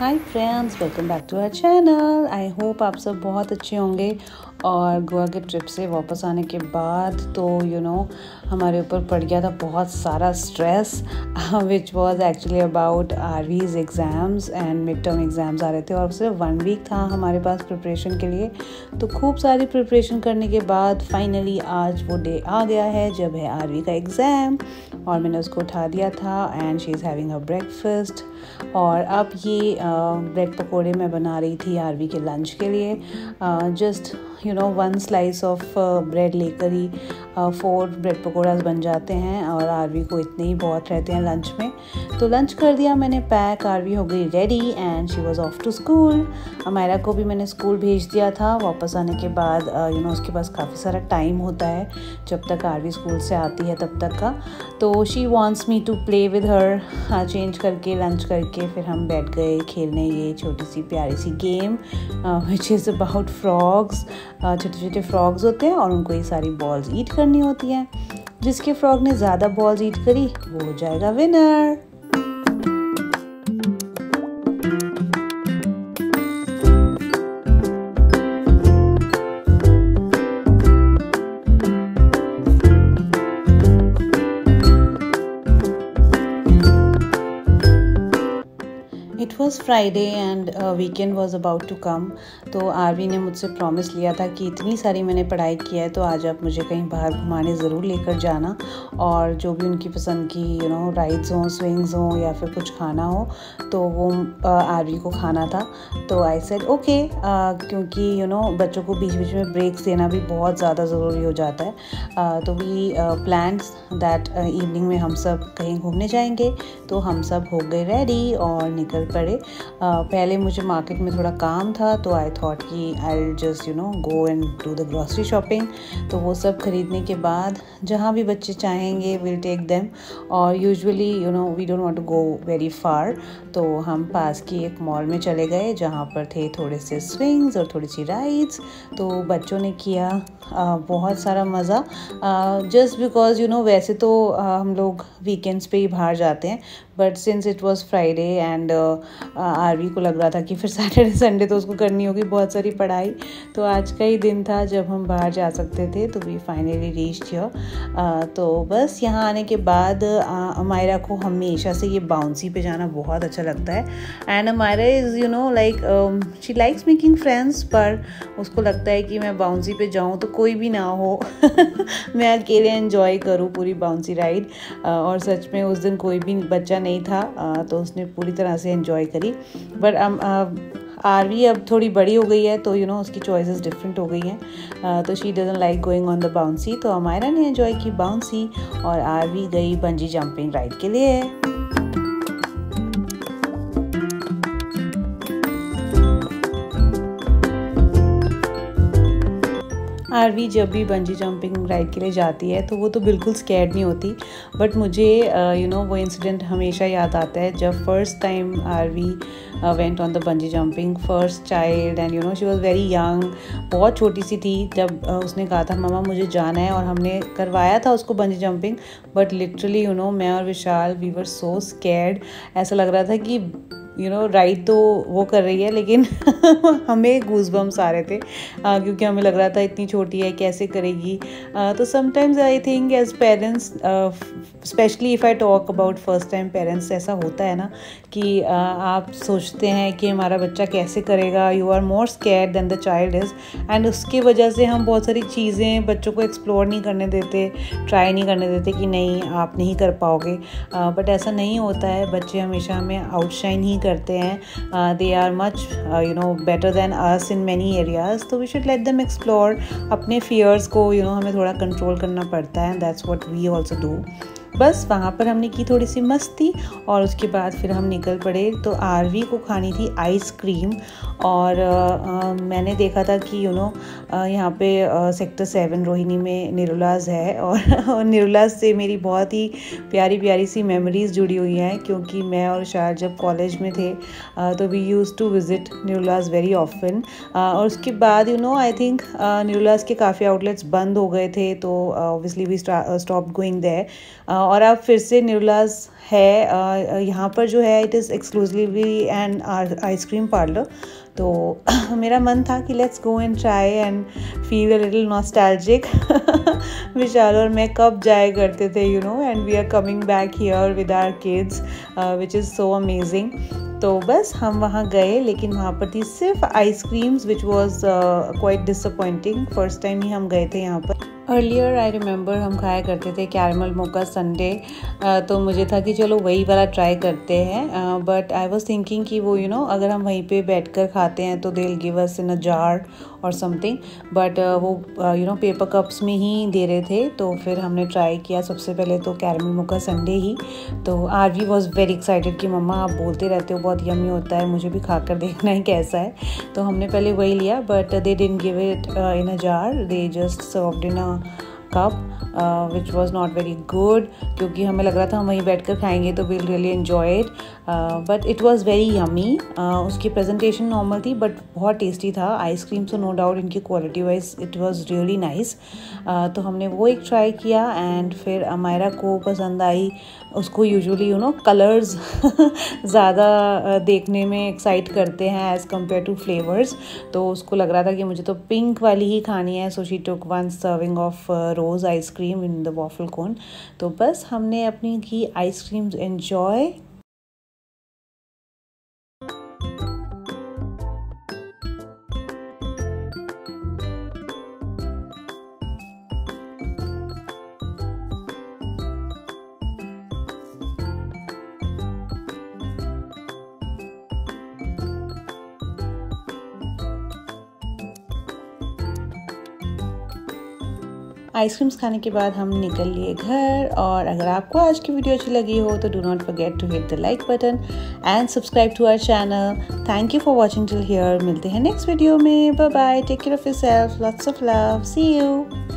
Hi friends, welcome back to our channel. I hope आप सब बहुत अच्छे होंगे। और गोवा के ट्रिप से वापस आने के बाद तो हमारे ऊपर पड़ गया था बहुत सारा stress which was actually about RVs exams and mid term exams आ रहे थे और सिर्फ 1 वीक था हमारे पास प्रिपरेशन के लिए। तो खूब सारी प्रिपरेशन करने के बाद फाइनली आज वो डे आ गया है जब है आरवी का एग्ज़ाम और मैंने उसको उठा दिया था and she is having a breakfast. और अब ये ब्रेड पकोड़े मैं बना रही थी आरवी के लंच के लिए। जस्ट 1 स्लाइस ऑफ ब्रेड लेकर ही 4 ब्रेड पकौड़ास बन जाते हैं और आरवी को इतने ही बहुत रहते हैं लंच में। तो लंच कर दिया मैंने पैक, आरवी हो गई ready and she was off to school. Amayra को भी मैंने स्कूल भेज दिया था। वापस आने के बाद उसके पास काफ़ी सारा टाइम होता है जब तक आरवी स्कूल से आती है तब तक का। तो she wants me to play with her. Change करके लंच करके फिर हम बैठ गए खेलने ये छोटी सी प्यारी सी game which is about frogs. छोटे छोटे फ्रॉग्स होते हैं और उनको ये सारी बॉल्स ईट करनी होती हैं। जिसके फ्रॉग ने ज़्यादा बॉल्स ईट करी वो हो जाएगा winner. It was Friday and weekend was about to come. तो आरवी ने मुझसे प्रॉमिस लिया था कि इतनी सारी मैंने पढ़ाई की है तो आज आप मुझे कहीं बाहर घुमाने ज़रूर लेकर जाना और जो भी उनकी पसंद की राइड्स हों, स्विंग्स हों या फिर कुछ खाना हो तो वो आरवी को खाना था। तो आई सेड ओके, क्योंकि बच्चों को बीच बीच में ब्रेक्स देना भी बहुत ज़्यादा ज़रूरी हो जाता है। तो वी प्लान्स दैट इवनिंग में हम सब कहीं घूमने जाएंगे। तो हम सब हो गए रेडी और निकल पड़े। पहले मुझे मार्केट में थोड़ा काम था तो आई थॉट कि I just go and do the grocery shopping. तो वो सब खरीदने के बाद जहाँ भी बच्चे चाहेंगे विल टेक देम। और usually we don't want to go very far. तो हम पास की एक मॉल में चले गए जहाँ पर थे थोड़े से स्विंग्स और थोड़ी सी राइड्स। तो बच्चों ने किया बहुत सारा मज़ा। जस्ट बिकॉज वैसे तो हम लोग वीकेंड्स पे ही बाहर जाते हैं but since it was Friday and Aarvi को लग रहा था कि फिर सैटरडे संडे तो उसको करनी होगी बहुत सारी पढ़ाई। तो आज का ही दिन था जब हम बाहर जा सकते थे। तो वी फाइनली रीच्ड हियर। तो बस यहाँ आने के बाद अमायरा को हमेशा से ये बाउंसी पे जाना बहुत अच्छा लगता है and Amayra is like she likes making friends. पर उसको लगता है कि मैं बाउंसी पे जाऊँ तो कोई भी ना हो मैं अकेले एंजॉय करूँ पूरी बाउंसी राइड। और सच में उस दिन कोई भी बच्चा नहीं था तो उसने पूरी तरह से एंजॉय करी। बट आरवी अब थोड़ी बड़ी हो गई है तो उसकी चॉइसेस डिफरेंट हो गई हैं। तो she doesn't like going on the bouncy. तो अमायरा ने एंजॉय की बाउंसी और आरवी गई बंजी जंपिंग राइड के लिए। आरवी जब भी बंजी जंपिंग राइड के लिए जाती है तो वो तो बिल्कुल स्कैर्ड नहीं होती। बट मुझे वो इंसिडेंट हमेशा याद आता है जब first time Aarvi went on the bungee jumping, first child and she was very young, बहुत छोटी सी थी जब उसने कहा था मम्मा मुझे जाना है। और हमने करवाया था उसको बंजी जंपिंग बट लिटरली मैं और विशाल वी वर सो स्कैर्ड। ऐसा लग रहा था कि राइड तो वो कर रही है लेकिन हमें गूज़बम्स आ रहे थे क्योंकि हमें लग रहा था इतनी छोटी है कैसे करेगी। तो sometimes I think as parents, specially if I talk about first time parents, ऐसा होता है ना कि आप सोचते हैं कि हमारा बच्चा कैसे करेगा। You are more scared than the child is and उसकी वजह से हम बहुत सारी चीज़ें बच्चों को एक्सप्लोर नहीं करने देते, ट्राई नहीं करने देते कि नहीं आप नहीं कर पाओगे। बट ऐसा नहीं होता है। बच्चे हमेशा हमें आउटशाइन ही करते हैं। They are much better than us in many areas. तो we should let them explore. अपने फियर्स को हमें थोड़ा कंट्रोल करना पड़ता है। That's what we also do. बस वहाँ पर हमने की थोड़ी सी मस्ती और उसके बाद फिर हम निकल पड़े। तो आरवी को खानी थी आइसक्रीम और मैंने देखा था कि यहाँ पे सेक्टर 7 रोहिणी में निरुलाज है और निरुलाज से मेरी बहुत ही प्यारी प्यारी सी मेमोरीज़ जुड़ी हुई हैं क्योंकि मैं और शायद जब कॉलेज में थे तो we used to visit Nirula's very often. और उसके बाद आई थिंक निरुलाज के काफ़ी आउटलेट्स बंद हो गए थे तो obviously we stopped going there. और अब फिर से निरुलाज है यहाँ पर जो है, it is exclusively an ice cream parlour. तो मेरा मन था कि let's go and try and feel a little nostalgic. Vishal और मैं कब जाया करते थे, you know, and we are coming back here with our kids, which is so amazing. तो बस हम वहाँ गए, लेकिन वहाँ पर थी सिर्फ ice creams, which was quite disappointing. First time ही हम गए थे यहाँ पर। अर्लियर आई रिमेंबर हम खाया करते थे कैरमल मोका संडे, तो मुझे था कि चलो वही वाला ट्राई करते हैं। बट आई वाज थिंकिंग कि वो यू नो अगर हम वहीं पे बैठकर खाते हैं तो they will give us in a jar और समथिंग, बट वो यू नो पेपर कप्स में ही दे रहे थे। तो फिर हमने ट्राई किया सबसे पहले तो कैरमल मोका संडे ही। तो आरवी वॉज वेरी एक्साइटेड कि मम्मा आप बोलते रहते हो बहुत यम्मी होता है, मुझे भी खाकर देखना है कैसा है। तो हमने पहले वही लिया, but they didn't give it in a jar, they just served in a cup, which was not very good, क्योंकि हमें लग रहा था हम वहीं बैठकर खाएंगे तो we'll really enjoy it, but it was very yummy. उसकी प्रेजेंटेशन नॉर्मल थी बट बहुत टेस्टी था। आइसक्रीम तो नो डाउट इनकी quality wise it was really nice. तो हमने वो एक ट्राई किया एंड फिर अमायरा को पसंद आई। उसको यूजुअली यू नो कलर्स ज़्यादा देखने में एक्साइट करते हैं एज़ कम्पेयर टू फ्लेवर्स, तो उसको लग रहा था कि मुझे तो पिंक वाली ही खानी है। So she took one serving of rose ice cream in the waffle cone. तो बस हमने अपनी की आइसक्रीम्स एंजॉय। आइसक्रीम्स खाने के बाद हम निकल लिए घर। और अगर आपको आज की वीडियो अच्छी लगी हो तो do not forget to hit the like button and subscribe to our channel. Thank you for watching till here. मिलते हैं नेक्स्ट वीडियो में। Bye bye, take care of yourself, lots of love, see you.